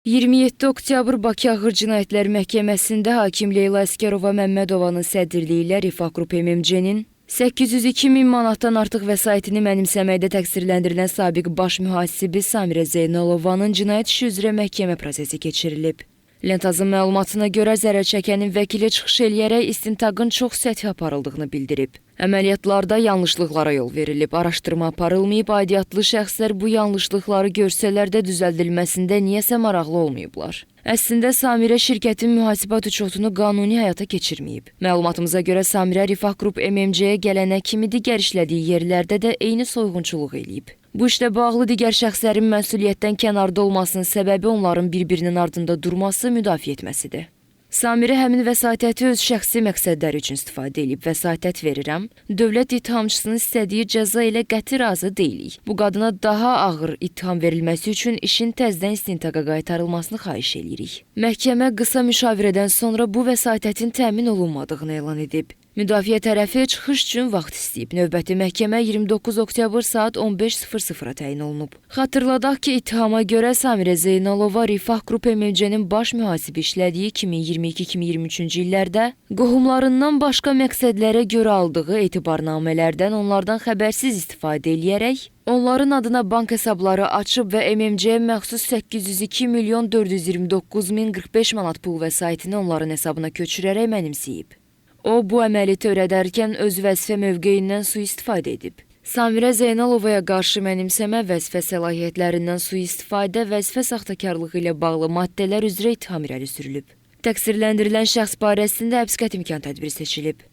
27 oktyabr Bakı Ağır Cinayətlər Məhkəməsində hakim Leyla Əsgərova Məmmədovanın sədrliyi ilə Rifah Qrup MMC-nin 802 min manatdan artıq vəsaitini mənimsəməkdə təqsirləndirilən sabiq baş mühasibi Samirə Zeynalovanın cinayət işi üzrə məhkəmə prosesi keçirilib. Lentazın məlumatına görə zərərçəkənin vəkili çıxış eləyərək istintaqın çox səthi aparıldığını bildirib. Əməliyyatlarda yanlışlıqlara yol verilib, araşdırma aparılmayıb, aidiyyatlı şəxslər bu yanlışlıqları görsələr də düzəldilməsində niyəsə maraqlı olmayıblar. Əslində Samirə şirkətin mühasibat ücretini qanuni həyata keçirməyib. Məlumatımıza görə Samirə Rifah Qrup MMC-yə gələnə kimi digər işlədiyi yerlərdə də eyni soyğunçuluq eləyib. Bu işlə bağlı digər şəxslərin məsuliyyətdən kənarda olmasının səbəbi onların bir-birinin ardında durması, müdafiə etməsidir. Samirə həmin vəsatəti öz şəxsi məqsədləri üçün istifadə edib. Vəsatət verirəm, dövlət ittihamçısının istədiyi cəza ilə qəti razı deyilik. Bu qadına daha ağır ittiham verilməsi üçün işin təzədən istintaqa qaytarılmasını xahiş edirik. Məhkəmə qısa müşavirədən sonra bu vəsatətin təmin olunmadığını elan edib. Müdafiə tərəfi çıxış üçün vaxt istəyib. Növbəti məhkəmə 29 oktyabr saat 15:00-a təyin olunub. Xatırladaq ki, ittihama görə Samirə Zeynalova Rifah Qrup MMC-nin baş mühasibi işlədiyi 2022-2023-cü illərdə qohumlarından başqa məqsədlərə görə aldığı etibarnamələrdən onlardan xəbərsiz istifadə eləyərək, onların adına bank hesabları açıb və MMC-yə məxsus 802 milyon 429 min 45 manat pul vəsaitini onların hesabına köçürərək mənimsəyib. O, bu əməli törədərkən öz vəzifə mövqeyindən sui-istifadə edib. Samirə Zeynalovaya qarşı mənimsəmə, vəzifə səlahiyyətlərindən sui-istifadə, vəzifə saxtakarlığı ilə bağlı maddələr üzrə ittiham irəli sürülüb. Təqsirləndirilən şəxs barəsində həbs qəti imkan tədbiri seçilib.